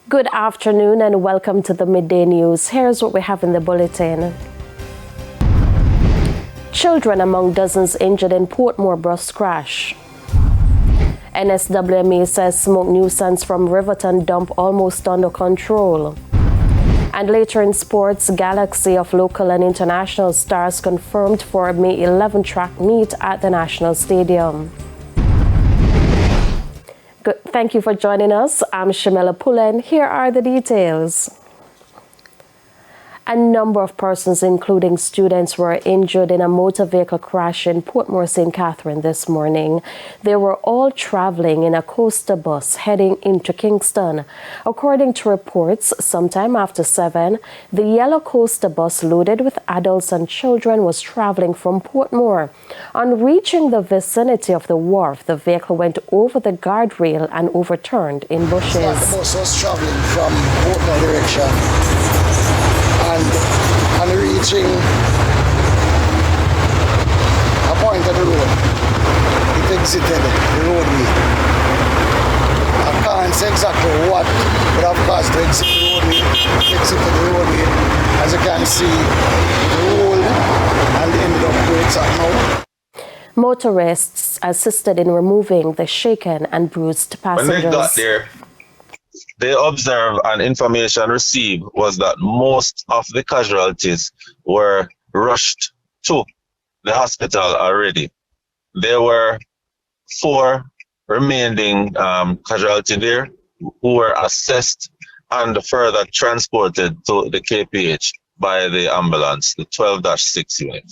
Good afternoon and welcome to the Midday News. Here's what we have in the bulletin. Children among dozens injured in Portmore bus crash. NSWMA says smoke nuisance from Riverton dump almost under control. And later in sports, galaxy of local and international stars confirmed for May 11 track meet at the National Stadium. Good. Thank you for joining us. I'm Shamela Pullen. Here are the details. A number of persons, including students, were injured in a motor vehicle crash in Portmore, St. Catherine this morning. They were all traveling in a coaster bus heading into Kingston. According to reports, sometime after 7, the yellow coaster bus loaded with adults and children was traveling from Portmore. On reaching the vicinity of the wharf, the vehicle went over the guardrail and overturned in bushes. The bus was traveling from Portmore direction. And reaching a point of the road, it exited the roadway. I can't say exactly what would have caused to exit the roadway. It exited the roadway, as you can see, it rolled and ended up where it's at now. Motorists assisted in removing the shaken and bruised passengers. When they got there, they observed and information received was that most of the casualties were rushed to the hospital already. There were 4 remaining casualties there who were assessed and further transported to the KPH by the ambulance, the 12-6 unit.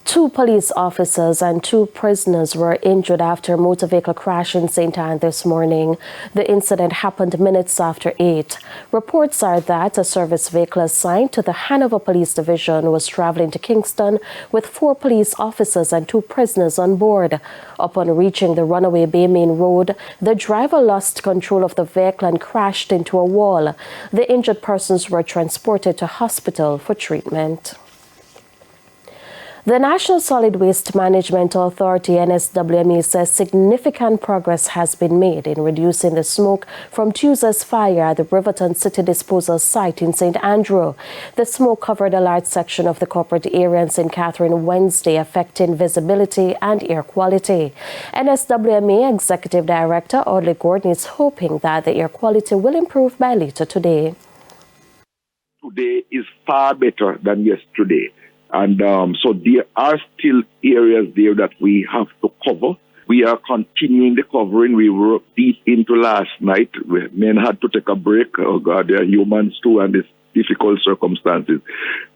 2 police officers and 2 prisoners were injured after a motor vehicle crash in St. Anne this morning. The incident happened minutes after 8. Reports are that a service vehicle assigned to the Hanover Police Division was traveling to Kingston with 4 police officers and 2 prisoners on board. Upon reaching the Runaway Bay Main Road, the driver lost control of the vehicle and crashed into a wall. The injured persons were transported to hospital for treatment. The National Solid Waste Management Authority, NSWMA, says significant progress has been made in reducing the smoke from Tuesday's fire at the Riverton City Disposal Site in St. Andrew. The smoke covered a large section of the corporate area in St. Catherine Wednesday, affecting visibility and air quality. NSWMA Executive Director Audley Gordon is hoping that the air quality will improve by later today. Today is far better than yesterday. And so there are still areas there that we have to cover. We are continuing the covering. We were deep into last night. Men had to take a break. Oh God, they are humans too, and it's difficult circumstances.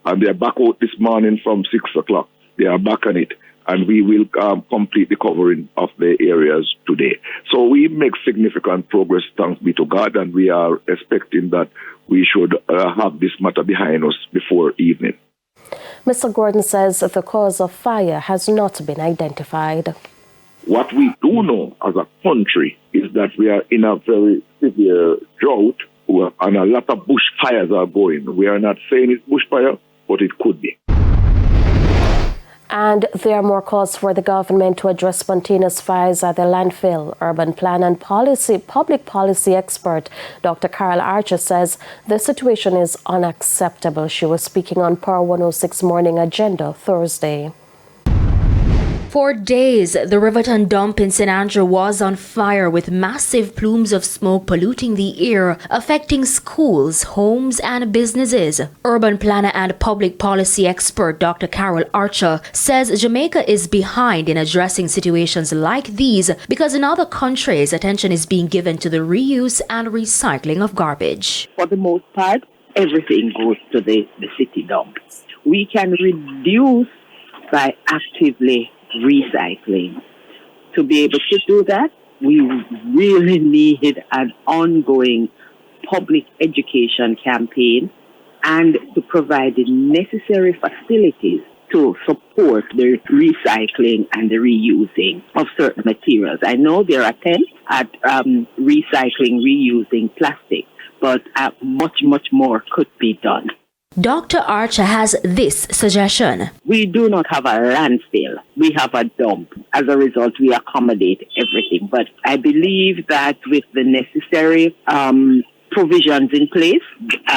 And they are back out this morning from 6 o'clock. They are back on it. And we will complete the covering of the areas today. So we make significant progress, thanks be to God, and we are expecting that we should have this matter behind us before evening. Mr. Gordon says the cause of fire has not been identified. What we do know as a country is that we are in a very severe drought and a lot of bushfires are going. We are not saying it's bushfire, but it could be. And there are more calls for the government to address spontaneous fires at the landfill. Urban plan and public policy expert Dr. Carol Archer says the situation is unacceptable. She was speaking on Power 106 Morning Agenda Thursday. For days, the Riverton dump in St. Andrew was on fire with massive plumes of smoke polluting the air, affecting schools, homes and businesses. Urban planner and public policy expert Dr. Carol Archer says Jamaica is behind in addressing situations like these because in other countries, attention is being given to the reuse and recycling of garbage. For the most part, everything goes to the city dumps. We can reduce by actively recycling. To be able to do that, we really need an ongoing public education campaign and to provide the necessary facilities to support the recycling and the reusing of certain materials. I know there are attempts at recycling, reusing plastic, but much more could be done. Dr. Archer has this suggestion. We do not have a landfill. We have a dump. As a result, we accommodate everything. But I believe that with the necessary provisions in place,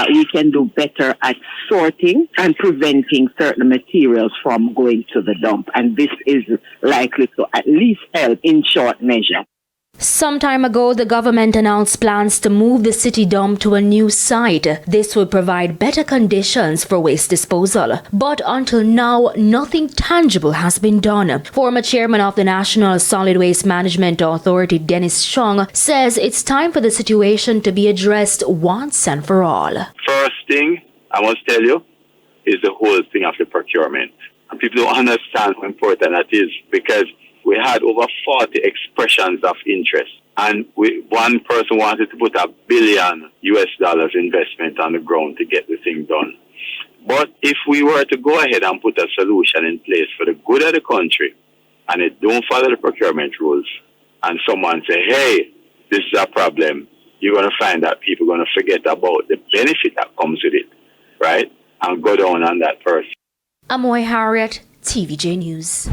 we can do better at sorting and preventing certain materials from going to the dump. And this is likely to at least help in short measure. Some time ago, the government announced plans to move the city dump to a new site. This would provide better conditions for waste disposal. But until now, nothing tangible has been done. Former chairman of the National Solid Waste Management Authority, Dennis Chung, says it's time for the situation to be addressed once and for all. First thing I must tell you is the whole thing of the procurement. And people don't understand how important that is, because we had over 40 expressions of interest. And one person wanted to put $1 billion investment on the ground to get the thing done. But if we were to go ahead and put a solution in place for the good of the country, and it don't follow the procurement rules, and someone say, hey, this is a problem, you're going to find that people are going to forget about the benefit that comes with it, right? And go down on that person. Amoy Harriet, TVJ News.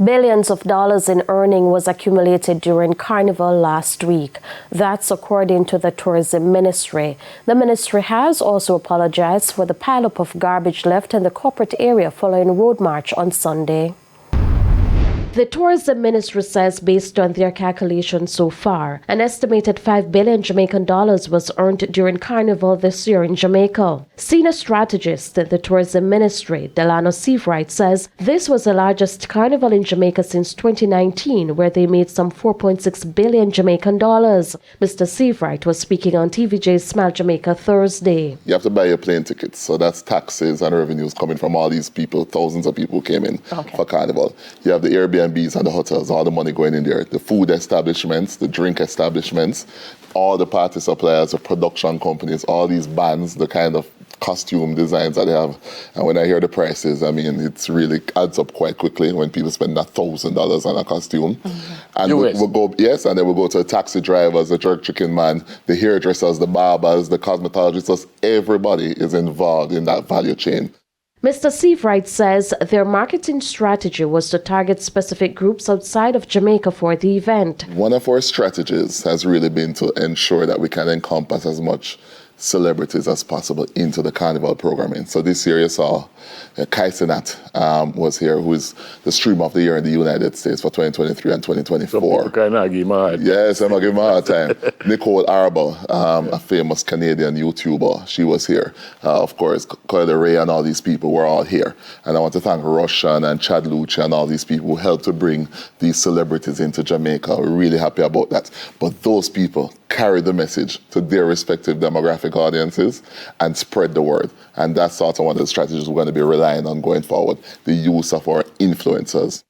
Billions of dollars in earning was accumulated during Carnival last week. That's according to the Tourism Ministry. The ministry has also apologized for the pileup of garbage left in the corporate area following Road March on Sunday. The Tourism Ministry says, based on their calculations so far, an estimated 5 billion Jamaican dollars was earned during Carnival this year in Jamaica. Senior strategist at the Tourism Ministry, Delano Seavright, says this was the largest carnival in Jamaica since 2019, where they made some 4.6 billion Jamaican dollars. Mr. Seavright was speaking on TVJ's Smile Jamaica Thursday. You have to buy your plane tickets, so that's taxes and revenues coming from all these people, thousands of people who came in for Carnival. You have the Airbnbs and the hotels, all the money going in there, the food establishments, the drink establishments, all the party suppliers, the production companies, all these bands, the kind of costume designs that they have. And when I hear the prices, I mean, it's really adds up quite quickly when people spend $1,000 on a costume. Mm-hmm. And we'll go, yes, and then we'll go to the taxi drivers, the jerk chicken man, the hairdressers, the barbers, the cosmetologists. Everybody is involved in that value chain. Mr. Seavright says their marketing strategy was to target specific groups outside of Jamaica for the event. One of our strategies has really been to ensure that we can encompass as much celebrities as possible into the Carnival programming. So this year you saw Kaisenat was here, who is the Stream of the Year in the United States for 2023 and 2024. Yes, I'm going to give him a hard time. Nicole Arbour, a famous Canadian YouTuber, she was here. Of course, Coyle Ray and all these people were all here. And I want to thank Russian and Chad Lucci and all these people who helped to bring these celebrities into Jamaica. We're really happy about that. But those people carry the message to their respective demographic audiences and spread the word. And that's sort of one of the strategies we're going to be relying on going forward, the use of our influencers.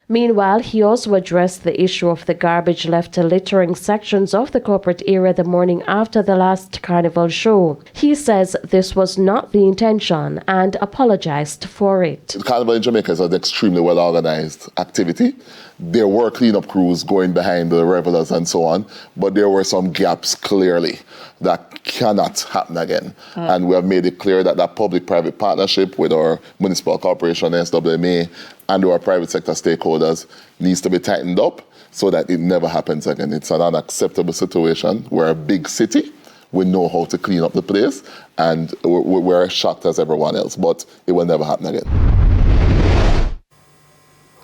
Meanwhile, he also addressed the issue of the garbage left littering sections of the corporate area the morning after the last Carnival show. He says this was not the intention and apologized for it. Carnival in Jamaica is an extremely well-organized activity. There were cleanup crews going behind the revelers and so on, but there were some gaps clearly that cannot happen again. And we have made it clear that that public-private partnership with our municipal corporation, SWMA, and our private sector stakeholders needs to be tightened up so that it never happens again. It's an unacceptable situation. We're a big city. We know how to clean up the place, and we're shocked as everyone else, but it will never happen again.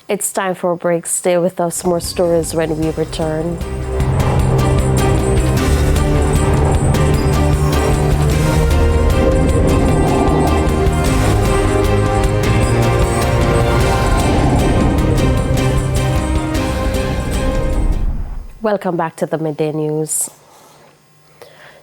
It's time for a break. Stay with us. More stories when we return. Welcome back to the Midday News.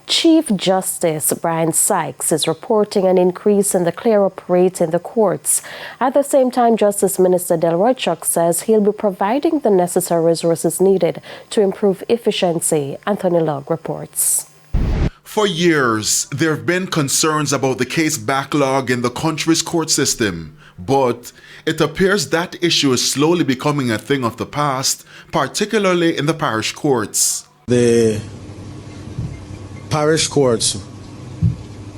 Chief Justice Brian Sykes is reporting an increase in the clear-up rate in the courts. At the same time, Justice Minister Delroy Chuck says he'll be providing the necessary resources needed to improve efficiency. Anthony Logg reports. For years, there have been concerns about the case backlog in the country's court system, but it appears that issue is slowly becoming a thing of the past, particularly in the parish courts. The parish courts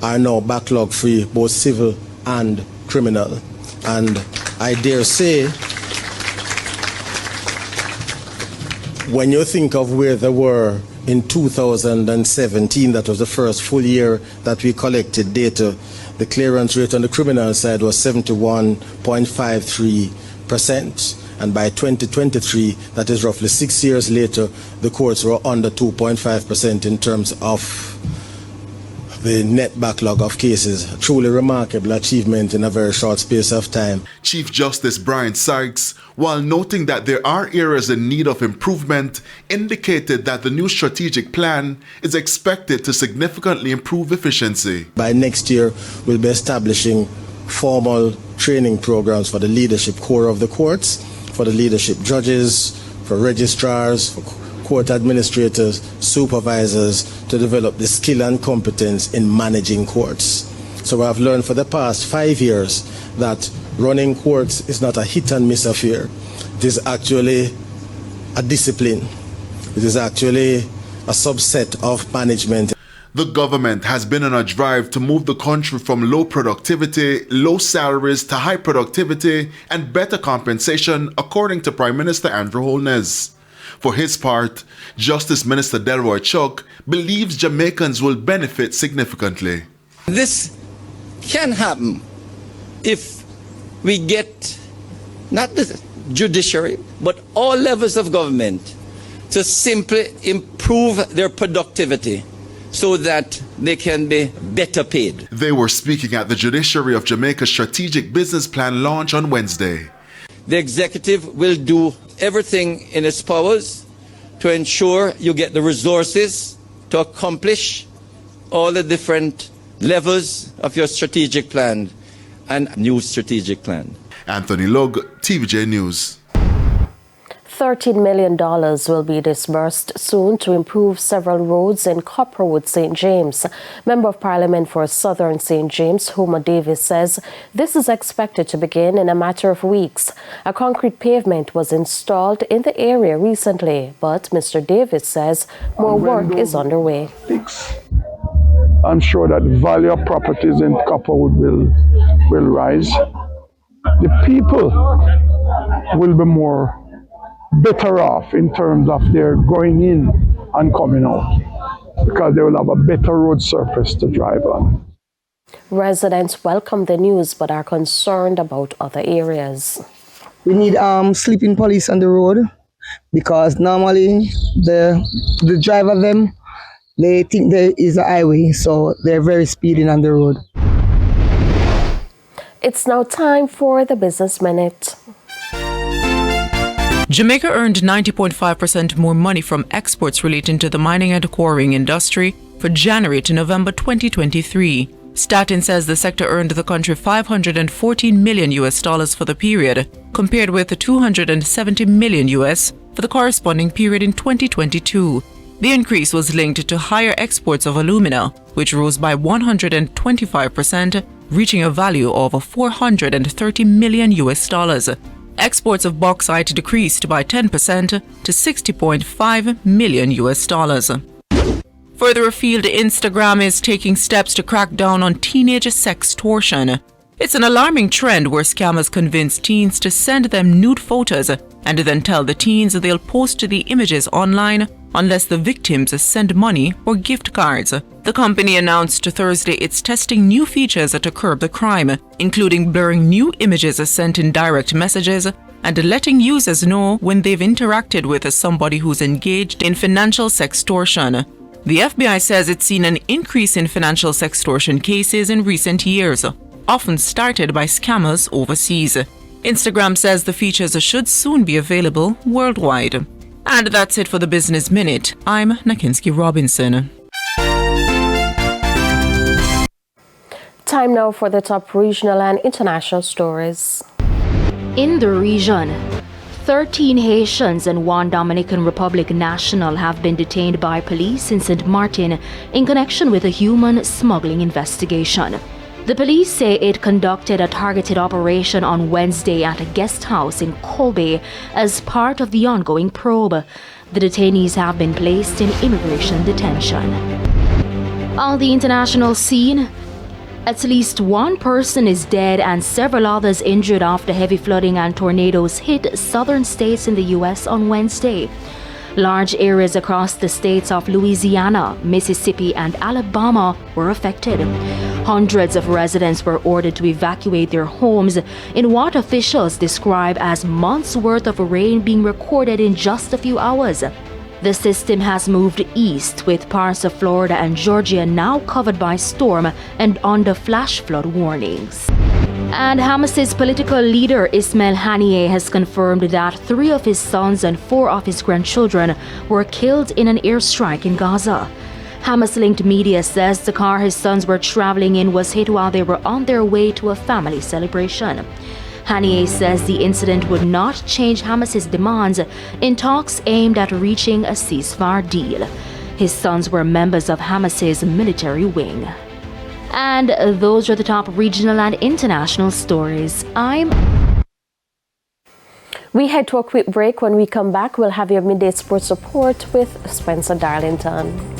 are now backlog free, both civil and criminal. And I dare say, when you think of where they were in 2017, that was the first full year that we collected data, the clearance rate on the criminal side was 71.53%. And by 2023, that is roughly 6 years later, the courts were under 2.5% in terms of the net backlog of cases. A truly remarkable achievement in a very short space of time. Chief Justice Brian Sykes, while noting that there are areas in need of improvement, indicated that the new strategic plan is expected to significantly improve efficiency. By next year, we'll be establishing formal training programs for the leadership core of the courts, for the leadership judges, for registrars, for court administrators, supervisors, to develop the skill and competence in managing courts. So I've learned for the past 5 years that running courts is not a hit and miss affair. It is actually a discipline. It is actually a subset of management. The government has been on a drive to move the country from low productivity, low salaries to high productivity and better compensation, according to Prime Minister Andrew Holness. For his part, Justice Minister Delroy Chuck believes Jamaicans will benefit significantly. This can happen if we get not the judiciary, but all levels of government to simply improve their productivity so that they can be better paid. They were speaking at the Judiciary of Jamaica Strategic Business Plan launch on Wednesday. The executive will do everything in its powers to ensure you get the resources to accomplish all the different levels of your strategic plan and new strategic plan. Anthony Lug, TVJ News. $13 million will be disbursed soon to improve several roads in Copperwood, St. James. Member of Parliament for Southern St. James, Homer Davis, says this is expected to begin in a matter of weeks. A concrete pavement was installed in the area recently, but Mr. Davis says more work is underway. I'm sure that the value of properties in Copperwood will rise. The people will be better off in terms of their going in and coming out, because they will have a better road surface to drive on. Residents welcome the news but are concerned about other areas. We need sleeping police on the road, because normally the driver them, they think there is a highway, so they're very speeding on the road. It's now time for the Business Minute. Jamaica earned 90.5% more money from exports relating to the mining and quarrying industry for January to November 2023. Statin says the sector earned the country $514 million for the period, compared with the $270 million for the corresponding period in 2022. The increase was linked to higher exports of alumina, which rose by 125%, reaching a value of $430 million. Exports of bauxite decreased by 10% to $60.5 million. Further afield, Instagram is taking steps to crack down on teenage sextortion. It's an alarming trend where scammers convince teens to send them nude photos and then tell the teens they'll post the images online unless the victims send money or gift cards. The company announced Thursday it's testing new features to curb the crime, including blurring new images sent in direct messages and letting users know when they've interacted with somebody who's engaged in financial sextortion. The FBI says it's seen an increase in financial sextortion cases in recent years, often started by scammers overseas. Instagram says the features should soon be available worldwide. And that's it for the Business Minute. I'm Nakinski Robinson. Time now for the top regional and international stories. In the region, 13 Haitians and 1 Dominican Republic national have been detained by police in St. Martin in connection with a human smuggling investigation. The police say it conducted a targeted operation on Wednesday at a guest house in Kobe as part of the ongoing probe. The detainees have been placed in immigration detention. On the international scene, At least one person is dead and several others injured after heavy flooding and tornadoes hit southern states in the U.S. on Wednesday. Large areas across the states of Louisiana, Mississippi, and Alabama were affected. Hundreds of residents were ordered to evacuate their homes in what officials describe as months' worth of rain being recorded in just a few hours. The system has moved east, with parts of Florida and Georgia now covered by storm and under flash flood warnings. And Hamas's political leader Ismail Haniyeh has confirmed that 3 of his sons and 4 of his grandchildren were killed in an airstrike in Gaza. Hamas-linked media says the car his sons were traveling in was hit while they were on their way to a family celebration. Haniyeh says the incident would not change Hamas's demands in talks aimed at reaching a ceasefire deal. His sons were members of Hamas's military wing. And those are the top regional and international stories. We head to a quick break. When we come back, we'll have your midday sports report with Spencer Darlington.